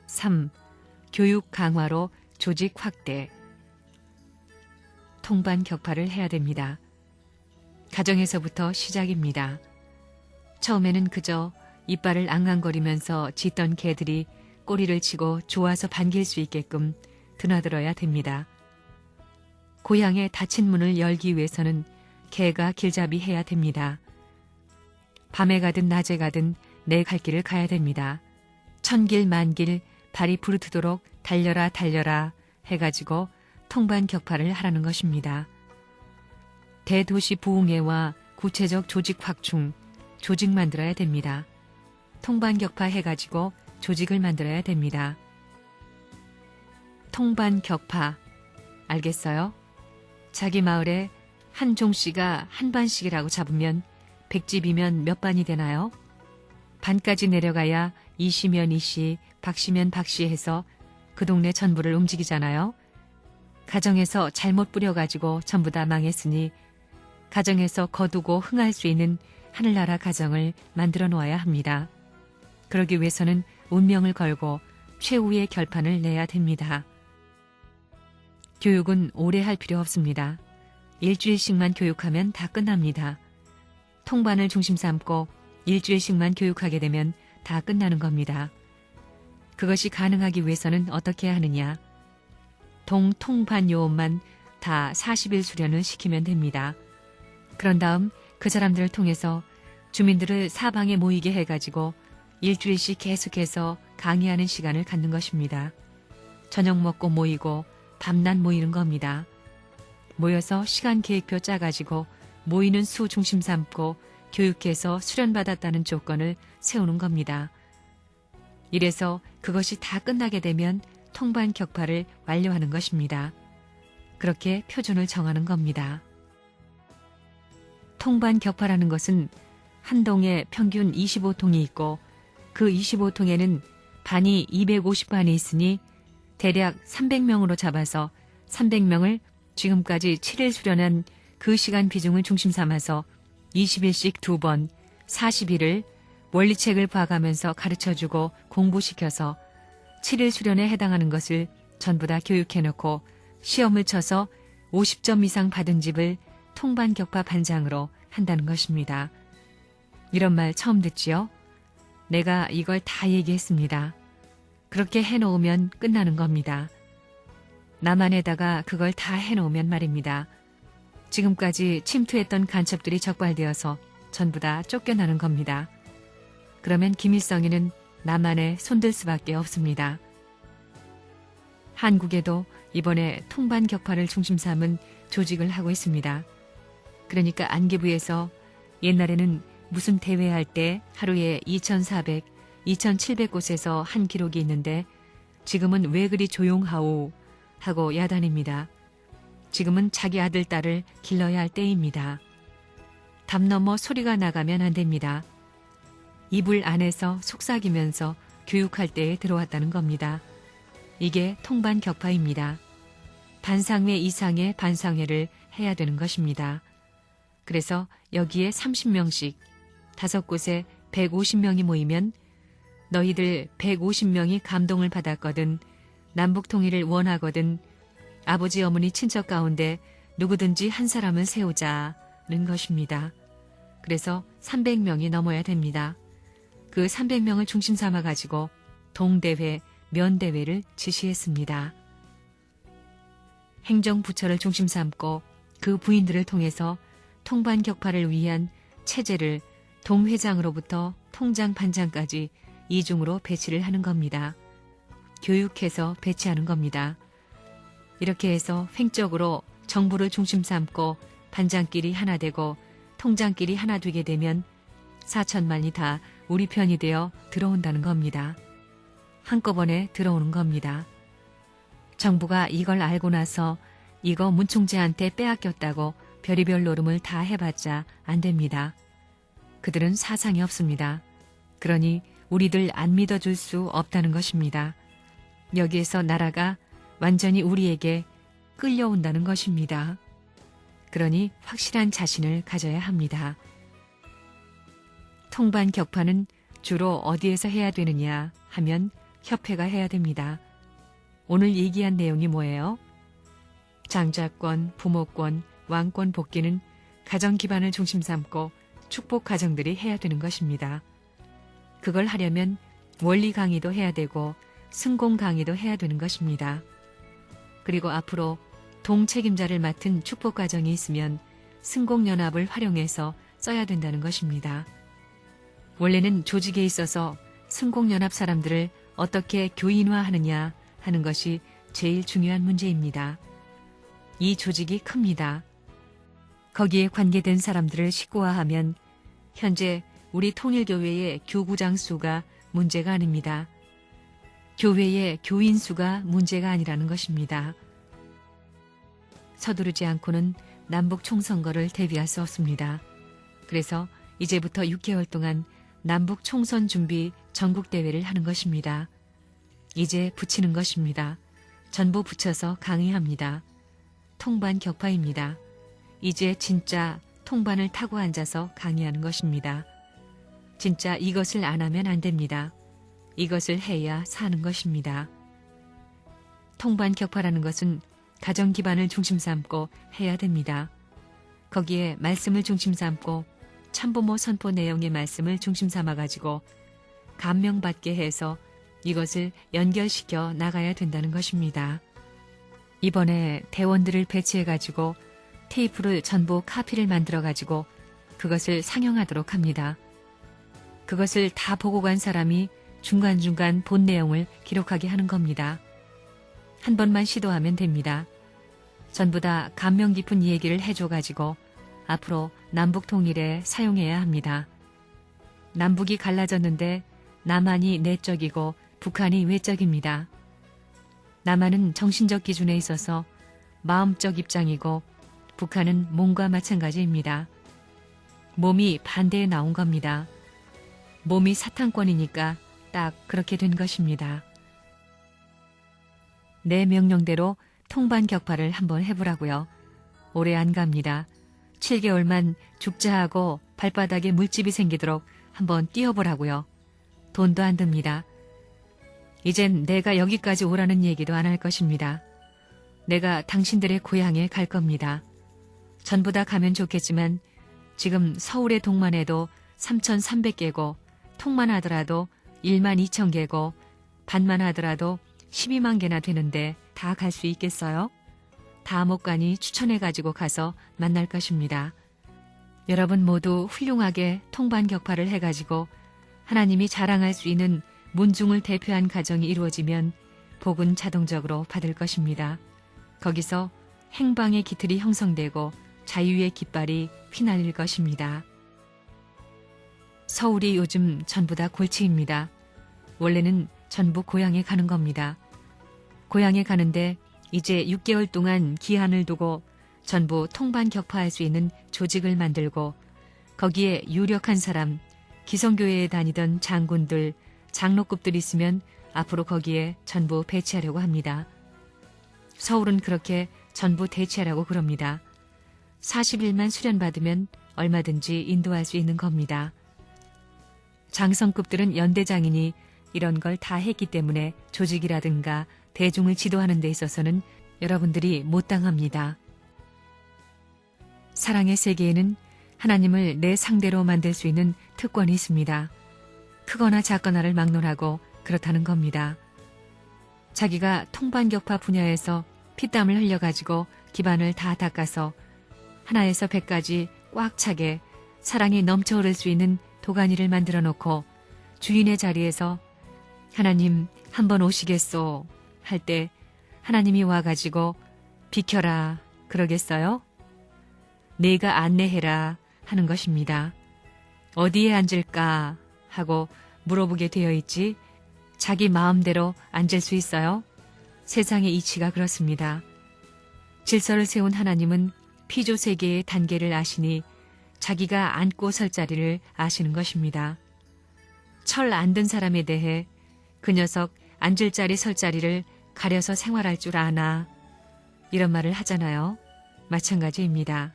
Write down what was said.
3. 교육 강화로 조직 확대. 통반 격파를 해야 됩니다. 가정에서부터 시작입니다. 처음에는 그저 이빨을 앙앙거리면서 짖던 개들이 꼬리를 치고 좋아서 반길 수 있게끔 드나들어야 됩니다. 고향의 닫힌 문을 열기 위해서는 개가 길잡이 해야 됩니다. 밤에 가든 낮에 가든 내 갈 길을 가야 됩니다. 천길 만길 발이 부르트도록 달려라 달려라 해가지고 통반 격파를 하라는 것입니다. 대도시 부흥회와 구체적 조직 확충, 조직 만들어야 됩니다. 통반 격파 해가지고 조직을 만들어야 됩니다. 통반 격파, 알겠어요? 자기 마을에 한 종씨가 한 반씩이라고 잡으면 100집이면 몇 반이 되나요? 반까지 내려가야 이씨면 이씨, 박씨면 박씨 해서 그 동네 전부를 움직이잖아요. 가정에서 잘못 뿌려가지고 전부 다 망했으니 가정에서 거두고 흥할 수 있는 하늘나라 가정을 만들어 놓아야 합니다. 그러기 위해서는 운명을 걸고 최후의 결판을 내야 됩니다. 교육은 오래 할 필요 없습니다. 일주일씩만 교육하면 다 끝납니다. 통반을 중심 삼고 일주일씩만 교육하게 되면 다 끝나는 겁니다. 그것이 가능하기 위해서는 어떻게 하느냐? 통반 요원만 다 40일 수련을 시키면 됩니다. 그런 다음 그 사람들을 통해서 주민들을 사방에 모이게 해가지고 일주일씩 계속해서 강의하는 시간을 갖는 것입니다. 저녁 먹고 모이고 밤낮 모이는 겁니다. 모여서 시간 계획표 짜가지고 모이는 수 중심 삼고 교육해서 수련받았다는 조건을 세우는 겁니다. 이래서 그것이 다 끝나게 되면 통반 격파를 완료하는 것입니다. 그렇게 표준을 정하는 겁니다. 통반 격파라는 것은 한 동에 평균 25통이 있고 그 25통에는 반이 250반이 있으니 대략 300명으로 잡아서 300명을 지금까지 7일 수련한 그 시간 비중을 중심 삼아서 20일씩 2번, 40일을 원리책을 봐가면서 가르쳐주고 공부시켜서 7일 수련에 해당하는 것을 전부 다 교육해놓고 시험을 쳐서 50점 이상 받은 집을 통반 격파 반장으로 한다는 것입니다. 이런 말 처음 듣지요? 내가 이걸 다 얘기했습니다. 그렇게 해놓으면 끝나는 겁니다. 남한에다가 그걸 다 해놓으면 말입니다. 지금까지 침투했던 간첩들이 적발되어서 전부 다 쫓겨나는 겁니다. 그러면 김일성이는 남한에 손들 수밖에 없습니다. 한국에도 이번에 통반 격파를 중심 삼은 조직을 하고 있습니다. 그러니까 안기부에서 옛날에는 무슨 대회할 때 하루에 2,400, 2,700곳에서 한 기록이 있는데 지금은 왜 그리 조용하오 하고 야단입니다. 지금은 자기 아들, 딸을 길러야 할 때입니다. 담 넘어 소리가 나가면 안 됩니다. 이불 안에서 속삭이면서 교육할 때에 들어왔다는 겁니다. 이게 통반 격파입니다. 반상회 이상의 반상회를 해야 되는 것입니다. 그래서 여기에 30명씩 5곳에 150명이 모이면 너희들 150명이 감동을 받았거든, 남북 통일을 원하거든, 아버지 어머니 친척 가운데 누구든지 한 사람은 세우자는 것입니다. 그래서 300명이 넘어야 됩니다. 그 300명을 중심 삼아가지고 동대회, 면대회를 지시했습니다. 행정부처를 중심 삼고 그 부인들을 통해서 통반 격파를 위한 체제를 동회장으로부터 통장 반장까지 이중으로 배치를 하는 겁니다. 교육해서 배치하는 겁니다. 이렇게 해서 횡적으로 정부를 중심 삼고 반장끼리 하나 되고 통장끼리 하나 되게 되면 4천만이 다 우리 편이 되어 들어온다는 겁니다. 한꺼번에 들어오는 겁니다. 정부가 이걸 알고 나서 이거 문총재한테 빼앗겼다고 별의별 노름을 다 해봤자 안 됩니다. 그들은 사상이 없습니다. 그러니 우리들 안 믿어줄 수 없다는 것입니다. 여기에서 나라가 완전히 우리에게 끌려온다는 것입니다. 그러니 확실한 자신을 가져야 합니다. 통반 격파는 주로 어디에서 해야 되느냐 하면 협회가 해야 됩니다. 오늘 얘기한 내용이 뭐예요? 장자권, 부모권, 왕권 복귀는 가정 기반을 중심 삼고 축복 가정들이 해야 되는 것입니다. 그걸 하려면 원리 강의도 해야 되고 승공 강의도 해야 되는 것입니다. 그리고 앞으로 동책임자를 맡은 축복 가정이 있으면 승공연합을 활용해서 써야 된다는 것입니다. 원래는 조직에 있어서 승공연합 사람들을 어떻게 교인화하느냐 하는 것이 제일 중요한 문제입니다. 이 조직이 큽니다. 거기에 관계된 사람들을 식구화하면 현재 우리 통일교회의 교구장 수가 문제가 아닙니다. 교회의 교인 수가 문제가 아니라는 것입니다. 서두르지 않고는 남북 총선거를 대비할 수 없습니다. 그래서 이제부터 6개월 동안 남북 총선 준비 전국대회를 하는 것입니다. 이제 붙이는 것입니다. 전부 붙여서 강의합니다. 통반 격파입니다. 이제 진짜 통반을 타고 앉아서 강의하는 것입니다. 진짜 이것을 안 하면 안 됩니다. 이것을 해야 사는 것입니다. 통반 격파라는 것은 가정 기반을 중심 삼고 해야 됩니다. 거기에 말씀을 중심 삼고 참부모 선포 내용의 말씀을 중심 삼아가지고 감명받게 해서 이것을 연결시켜 나가야 된다는 것입니다. 이번에 대원들을 배치해가지고 테이프를 전부 카피를 만들어가지고 그것을 상영하도록 합니다. 그것을 다 보고 간 사람이 중간중간 본 내용을 기록하게 하는 겁니다. 한 번만 시도하면 됩니다. 전부 다 감명 깊은 얘기를 해줘가지고 앞으로 남북 통일에 사용해야 합니다. 남북이 갈라졌는데 남한이 내적이고 북한이 외적입니다. 남한은 정신적 기준에 있어서 마음적 입장이고 북한은 몸과 마찬가지입니다. 몸이 반대에 나온 겁니다. 몸이 사탄권이니까 딱 그렇게 된 것입니다. 내 명령대로 통반 격파를 한번 해보라고요. 오래 안 갑니다. 7개월만 죽자 하고 발바닥에 물집이 생기도록 한번 뛰어보라고요. 돈도 안 듭니다. 이젠 내가 여기까지 오라는 얘기도 안 할 것입니다. 내가 당신들의 고향에 갈 겁니다. 전부 다 가면 좋겠지만 지금 서울의 동만 해도 3,300개고 통만 하더라도 12,000개고 반만 하더라도 12만 개나 되는데 다 갈 수 있겠어요? 다 못 가니 추천해가지고 가서 만날 것입니다. 여러분 모두 훌륭하게 통반 격파를 해가지고 하나님이 자랑할 수 있는 문중을 대표한 가정이 이루어지면 복은 자동적으로 받을 것입니다. 거기서 행방의 기틀이 형성되고 자유의 깃발이 휘날릴 것입니다. 서울이 요즘 전부 다 골치입니다. 원래는 전부 고향에 가는 겁니다. 고향에 가는데 이제 6개월 동안 기한을 두고 전부 통반 격파할 수 있는 조직을 만들고 거기에 유력한 사람, 기성교회에 다니던 장군들, 장로급들 있으면 앞으로 거기에 전부 배치하려고 합니다. 서울은 그렇게 전부 대치하라고 그럽니다. 40일만 수련받으면 얼마든지 인도할 수 있는 겁니다. 장성급들은 연대장이니 이런 걸 다 했기 때문에 조직이라든가 대중을 지도하는 데 있어서는 여러분들이 못 당합니다. 사랑의 세계에는 하나님을 내 상대로 만들 수 있는 특권이 있습니다. 크거나 작거나를 막론하고 그렇다는 겁니다. 자기가 통반격파 분야에서 피땀을 흘려가지고 기반을 다 닦아서 하나에서 100까지 꽉 차게 사랑이 넘쳐 흐를 수 있는 도가니를 만들어 놓고 주인의 자리에서 하나님 한번 오시겠소 할 때 하나님이 와가지고 비켜라 그러겠어요? 내가 안내해라 하는 것입니다. 어디에 앉을까 하고 물어보게 되어 있지 자기 마음대로 앉을 수 있어요? 세상의 이치가 그렇습니다. 질서를 세운 하나님은 피조 세계의 단계를 아시니 자기가 앉고 설 자리를 아시는 것입니다. 철 안 든 사람에 대해 그 녀석 앉을 자리 설 자리를 가려서 생활할 줄 아나 이런 말을 하잖아요. 마찬가지입니다.